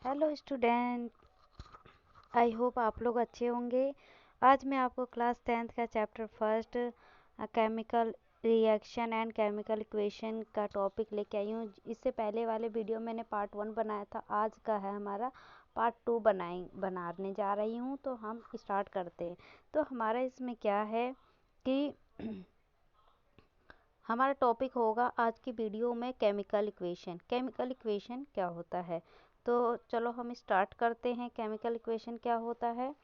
Hello student. I hope आप लोग अच्छे होंगे। आज मैं आपको क्लास 10th का chapter first chemical reaction and chemical equation का टॉपिक लेके आई हूँ। इससे पहले वाले वीडियो मैंने पार्ट 1 बनाया था, आज का है हमारा पार्ट 2 बनाने जा रही हूँ। तो हम स्टार्ट करते हैं। तो हमारा इसमें क्या है कि हमारा टॉपिक होगा आज की वीडियो में केमिकल इक्वेशन। केमिकल इक्वेशन क्या होता है, तो चलो हम स्टार्ट करते हैं। केमिकल इक्वेशन क्या होता है?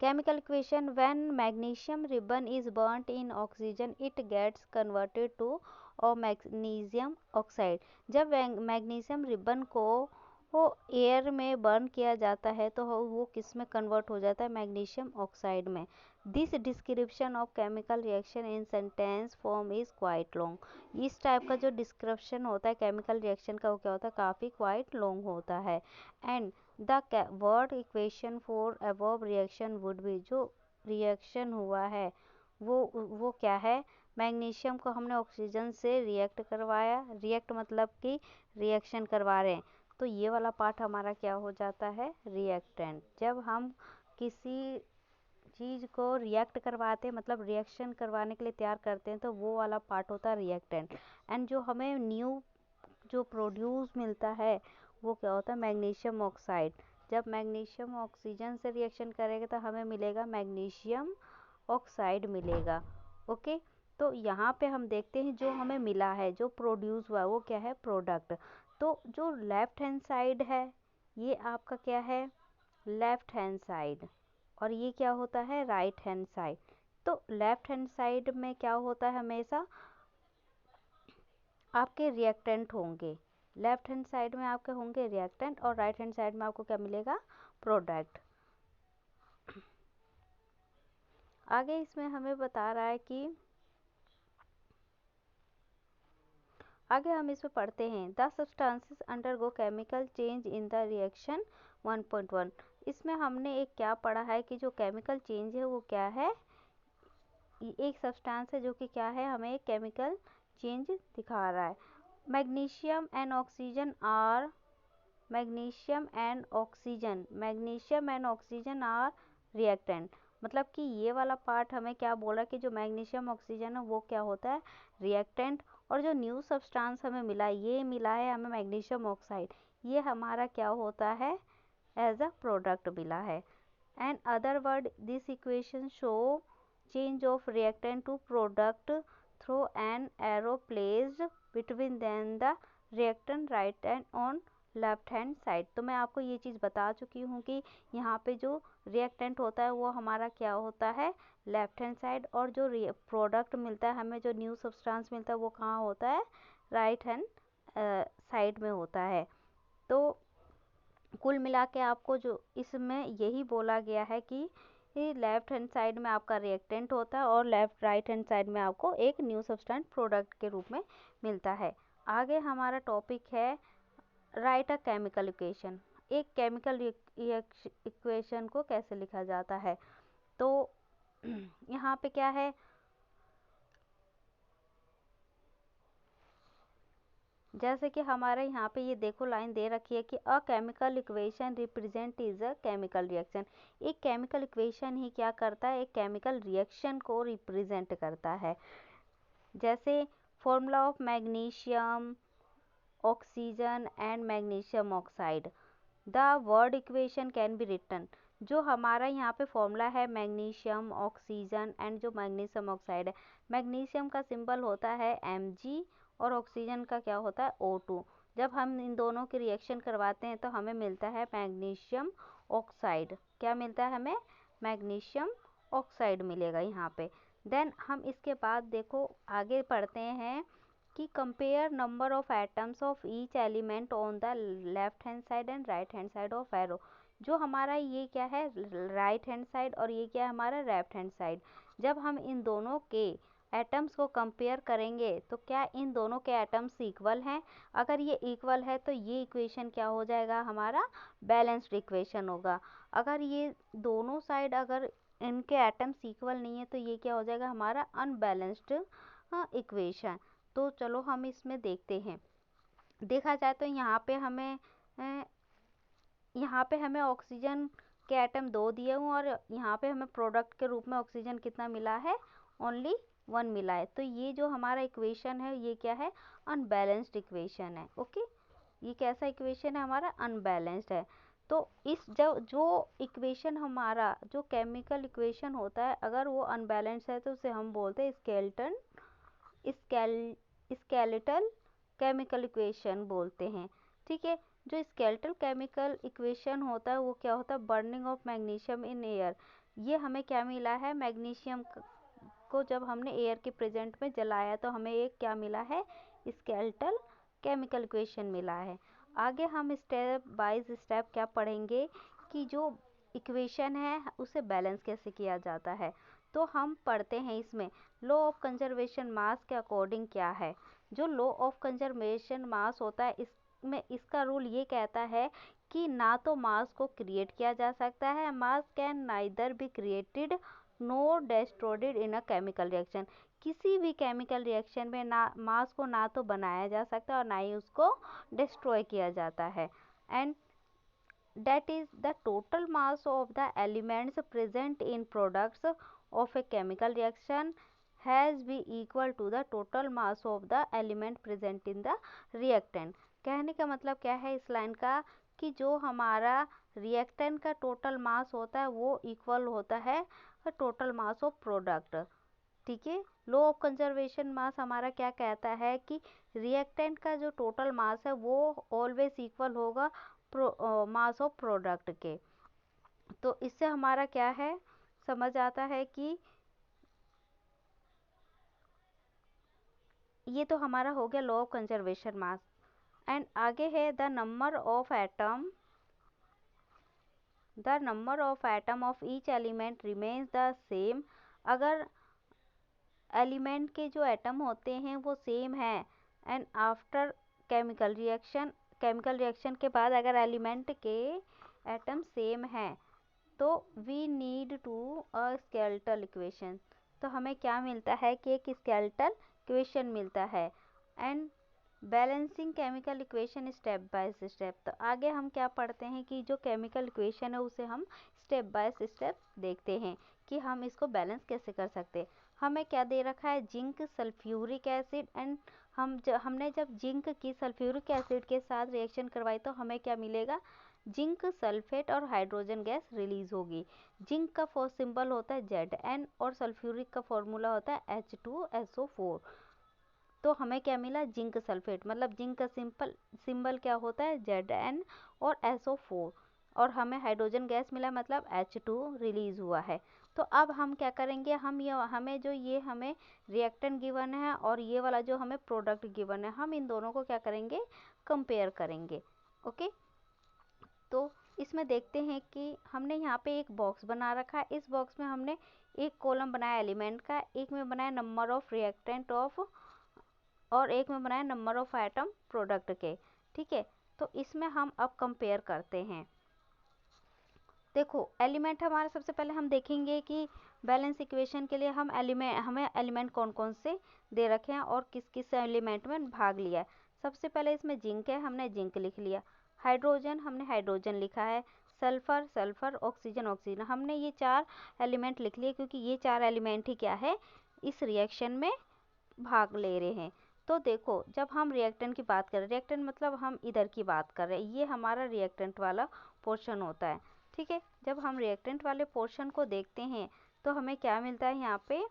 Chemical equation: when magnesium ribbon is burnt in oxygen it gets converted to magnesium oxide। जब मैग्नीशियम रिबन को एयर में बर्न किया जाता है तो वो किस में कन्वर्ट हो जाता है? मैग्नीशियम ऑक्साइड में। This description of chemical reaction in sentence form is quite long. इस टाइप का जो डिस्क्रिप्शन होता है केमिकल रिएक्शन का वो क्या होता है? काफ़ी क्वाइट लॉन्ग होता है। And the word equation for above reaction would be, जो रिएक्शन हुआ है वो क्या है? मैग्नीशियम को हमने ऑक्सीजन से रिएक्ट करवाया, रिएक्ट मतलब कि रिएक्शन करवा रहे हैं, तो ये वाला पार्ट हमारा क्या हो जाता है? रिएक्टेंट। जब हम किसी चीज़ को रिएक्ट करवाते हैं मतलब रिएक्शन करवाने के लिए तैयार करते हैं तो वो वाला पार्ट होता है रिएक्टेंट। एंड जो हमें न्यू जो प्रोड्यूस मिलता है वो क्या होता है? Magnesium oxide. जब मैग्नीशियम ऑक्सीजन से रिएक्शन करेगा तो हमें मिलेगा मैग्नीशियम ऑक्साइड मिलेगा। ओके, तो यहाँ पे हम देखते हैं जो हमें मिला है, जो प्रोड्यूस हुआ वो क्या है? प्रोडक्ट। तो जो लेफ्ट हैंड साइड है ये आपका क्या है? Left hand side. और ये क्या होता है? Right hand side. तो लेफ्ट हैंड साइड में क्या होता है? हमेशा आपके रिएक्टेंट होंगे। लेफ्ट हैंड साइड में आपके होंगे रिएक्टेंट और राइट हैंड साइड में आपको क्या मिलेगा? प्रोडक्ट। आगे इसमें हमें बता रहा है कि आगे हम इसमें पढ़ते हैं the substances undergo chemical change in the reaction 1.1। इसमें हमने एक क्या पढ़ा है कि जो केमिकल चेंज है वो क्या है? एक सब्सटेंस है जो कि क्या है? हमें एक केमिकल चेंज दिखा रहा है। Magnesium and oxygen are magnesium and oxygen are reactant. मतलब कि ये वाला पार्ट हमें क्या बोला कि जो मैग्नीशियम ऑक्सीजन है वो क्या होता है? रिएक्टेंट। और जो न्यू सब्सटेंस हमें मिला ये मिला है हमें मैग्नीशियम ऑक्साइड, ये हमारा क्या होता है? एज अ प्रोडक्ट मिला है। And other word this equation show change of reactant to product through an arrow placed between then the reactant right and on left hand side. तो मैं आपको ये चीज़ बता चुकी हूँ कि यहाँ पे जो रिएक्टेंट होता है वो हमारा क्या होता है? Left hand side. और जो प्रोडक्ट मिलता है हमें, जो न्यू सब्सटेंस मिलता है वो कहाँ होता है? राइट हैंड साइड में होता है। तो कुल मिला के आपको जो इसमें यही बोला गया है कि लेफ्ट हैंड साइड में आपका रिएक्टेंट होता है और राइट हैंड साइड में आपको एक न्यू सब्सटेंस प्रोडक्ट के रूप में मिलता है। आगे हमारा टॉपिक है राइट अ केमिकल इक्वेशन। एक केमिकल इक्वेशन को कैसे लिखा जाता है? तो यहाँ पे क्या है? जैसे कि हमारे यहाँ पे ये देखो लाइन दे रखी है कि a chemical equation represent is a chemical reaction. एक केमिकल इक्वेशन ही क्या करता है? एक केमिकल रिएक्शन को रिप्रेजेंट करता है। जैसे formula of magnesium oxygen and magnesium oxide, the word equation can be written. जो हमारा यहाँ पे फॉर्मूला है मैग्नीशियम ऑक्सीजन एंड जो मैग्नीशियम ऑक्साइड है, मैग्नीशियम का सिंबल होता है Mg और ऑक्सीजन का क्या होता है? O2। जब हम इन दोनों की रिएक्शन करवाते हैं तो हमें मिलता है मैग्नीशियम ऑक्साइड। क्या मिलता है हमें? मैग्नीशियम ऑक्साइड मिलेगा यहाँ पे। देन हम इसके बाद देखो आगे पढ़ते हैं कि compare number of atoms of each element on the left hand side and right hand side of arrow. जो हमारा ये क्या है? राइट हैंड साइड और ये क्या है हमारा? Left hand side. जब हम इन दोनों के एटम्स को कंपेयर करेंगे तो क्या इन दोनों के एटम्स इक्वल हैं? अगर ये इक्वल है तो ये इक्वेशन क्या हो जाएगा? हमारा बैलेंस्ड इक्वेशन होगा। अगर ये दोनों साइड अगर इनके एटम्स इक्वल नहीं है तो ये क्या हो जाएगा? हमारा अनबैलेंस्ड इक्वेशन। तो चलो हम इसमें देखते हैं। देखा जाए तो यहाँ पे हमें ऑक्सीजन के एटम 2 दिए हुए और यहाँ पे हमें प्रोडक्ट के रूप में ऑक्सीजन कितना मिला है, ओनली 1 मिला है। तो ये जो हमारा इक्वेशन है ये क्या है, अनबैलेंस्ड इक्वेशन है। ओके, ये कैसा इक्वेशन है, हमारा अनबैलेंस्ड है। तो इस जो इक्वेशन हमारा जो केमिकल इक्वेशन होता है, अगर वो अनबैलेंस्ड है तो उसे हम बोलते हैं स्केलेटल केमिकल इक्वेशन बोलते हैं। ठीक है, जो स्केलेटल केमिकल इक्वेशन होता है वो क्या होता है, burning of magnesium in air. ये हमें क्या मिला है, मैग्नीशियम को जब हमने एयर के प्रेजेंट में जलाया तो हमें एक क्या मिला है, स्केलेटल केमिकल इक्वेशन मिला है। आगे हम स्टेप बाय स्टेप क्या पढ़ेंगे कि जो इक्वेशन है उसे बैलेंस कैसे किया जाता है। तो हम पढ़ते हैं इसमें लॉ ऑफ कंजर्वेशन मास के अकॉर्डिंग क्या है। जो लॉ ऑफ कंजर्वेशन मास होता है इसमें इसका रूल ये कहता है कि ना तो मास को क्रिएट किया जा सकता है, mass can neither be created nor destroyed in a chemical reaction. किसी भी केमिकल रिएक्शन में ना मास को ना तो बनाया जा सकता और ना ही उसको डिस्ट्रॉय किया जाता है। And that is the total mass of the elements present in products of a chemical reaction has be equal to the total mass of the element present in the reactant। कहने का मतलब क्या है इस line का कि जो हमारा रिएक्टेंट का टोटल मास होता है वो इक्वल होता है टोटल मास ऑफ प्रोडक्ट। ठीक है, लॉ ऑफ कंजर्वेशन मास हमारा क्या कहता है कि रिएक्टेंट का जो टोटल मास है वो ऑलवेज इक्वल होगा मास ऑफ प्रोडक्ट के। तो इससे हमारा क्या है, समझ आता है कि ये तो हमारा हो गया law of conservation mass. And आगे है the number of atom of each element remains the same. अगर एलिमेंट के जो एटम होते हैं वो सेम है एंड आफ्टर केमिकल रिएक्शन के बाद अगर एलिमेंट के एटम सेम है तो we need to a skeletal equation. तो हमें क्या मिलता है कि एक स्केलेटल इक्वेशन मिलता है। And balancing chemical equation step by step. तो आगे हम क्या पढ़ते हैं कि जो केमिकल इक्वेशन है उसे हम स्टेप बाय स्टेप देखते हैं कि हम इसको बैलेंस कैसे कर सकते हैं। हमें क्या दे रखा है, जिंक सल्फ्यूरिक एसिड एंड हमने जब जिंक की सल्फ्यूरिक एसिड के साथ रिएक्शन करवाई तो हमें क्या मिलेगा, जिंक सल्फेट और हाइड्रोजन गैस रिलीज होगी। जिंक का सिंबल होता है Zn और सल्फ्यूरिक का फॉर्मूला होता है H2SO4। तो हमें क्या मिला, जिंक सल्फेट, मतलब जिंक का सिंबल क्या होता है Zn और SO4 और हमें हाइड्रोजन गैस मिला मतलब H2 रिलीज हुआ है। तो अब हम क्या करेंगे, हमें रिएक्टेंट गिवन है और ये वाला जो हमें प्रोडक्ट गिवन है, हम इन दोनों को क्या करेंगे, कंपेयर करेंगे। ओके, तो इसमें देखते हैं कि हमने यहाँ पे एक बॉक्स बना रखा है। इस बॉक्स में हमने एक कॉलम बनाया एलिमेंट का, एक में बनाया नंबर ऑफ रिएक्टेंट ऑफ और एक में बनाया नंबर ऑफ आइटम प्रोडक्ट के। ठीक है, तो इसमें हम अब कंपेयर करते हैं। देखो एलिमेंट हमारा, सबसे पहले हम देखेंगे कि बैलेंस इक्वेशन के लिए हमें एलिमेंट कौन कौन से दे रखे हैं और किस किस एलिमेंट में भाग लिया है। सबसे पहले इसमें जिंक है, हमने जिंक लिख लिया। हाइड्रोजन, हमने हाइड्रोजन लिखा है। सल्फर, ऑक्सीजन हमने ये 4 एलिमेंट लिख लिए क्योंकि ये 4 एलिमेंट ही क्या है, इस रिएक्शन में भाग ले रहे हैं। तो देखो जब हम रिएक्टेंट की बात कर रहे हैं, रिएक्टेंट मतलब हम इधर की बात कर रहे हैं, ये हमारा रिएक्टेंट वाला पोर्शन होता है। ठीक है, जब हम रिएक्टेंट वाले पोर्शन को देखते हैं तो हमें क्या मिलता है यहाँ पे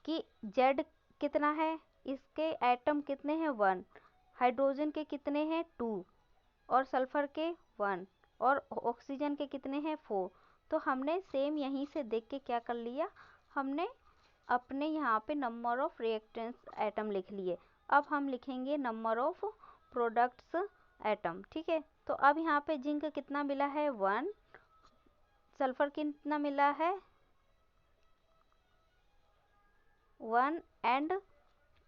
कि Z कितना है, इसके एटम कितने हैं 1, हाइड्रोजन के कितने हैं 2 और सल्फर के 1 और ऑक्सीजन के कितने हैं 4। तो हमने सेम यहीं से देख के क्या कर लिया, हमने अपने यहाँ पे नंबर ऑफ रिएक्टेंट्स एटम लिख लिए। अब हम लिखेंगे नंबर ऑफ प्रोडक्ट्स एटम। ठीक है, तो अब यहाँ पे जिंक कितना मिला है 1, सल्फर कितना मिला है 1 एंड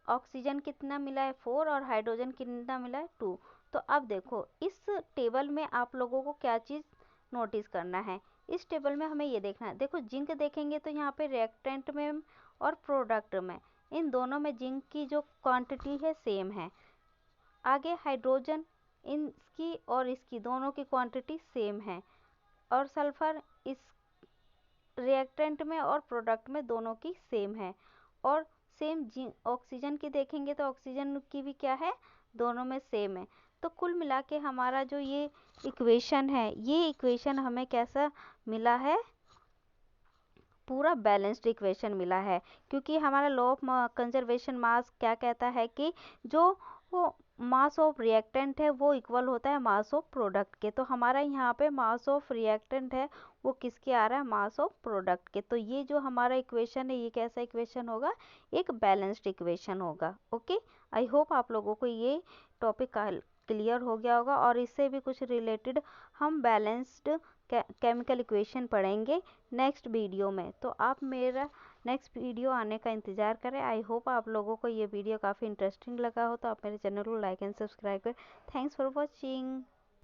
ऑक्सीजन कितना मिला है 4 और हाइड्रोजन कितना मिला है 2। तो अब देखो इस टेबल में आप लोगों को क्या चीज़ नोटिस करना है, इस टेबल में हमें ये देखना है। देखो जिंक देखेंगे तो यहाँ पे रिएक्टेंट में और प्रोडक्ट में, इन दोनों में जिंक की जो क्वांटिटी है सेम है। आगे हाइड्रोजन, इसकी और इसकी दोनों की क्वांटिटी सेम है, और सल्फर इस रिएक्टेंट में और प्रोडक्ट में दोनों की सेम है। और सेम ऑक्सीजन की देखेंगे तो ऑक्सीजन की भी क्या है, दोनों में सेम है। तो कुल मिला के हमारा जो ये इक्वेशन है, ये इक्वेशन हमें कैसा मिला है, पूरा बैलेंस्ड इक्वेशन मिला है। क्योंकि हमारा लॉ ऑफ कंजर्वेशन मास क्या कहता है कि जो वो मास ऑफ रिएक्टेंट है वो इक्वल होता है मास ऑफ प्रोडक्ट के। तो हमारा यहाँ पे मास ऑफ रिएक्टेंट है वो किसके आ रहा है, मास ऑफ प्रोडक्ट के। तो ये जो हमारा इक्वेशन है ये कैसा इक्वेशन होगा, एक बैलेंस्ड इक्वेशन होगा। ओके, आई होप आप लोगों को ये टॉपिक क्लियर हो गया होगा, और इससे भी कुछ रिलेटेड हम बैलेंस्ड केमिकल इक्वेशन पढ़ेंगे नेक्स्ट वीडियो में। तो आप मेरा नेक्स्ट वीडियो आने का इंतज़ार करें। आई होप आप लोगों को ये वीडियो काफ़ी इंटरेस्टिंग लगा हो, तो आप मेरे चैनल को लाइक एंड सब्सक्राइब करें। Thanks for watching.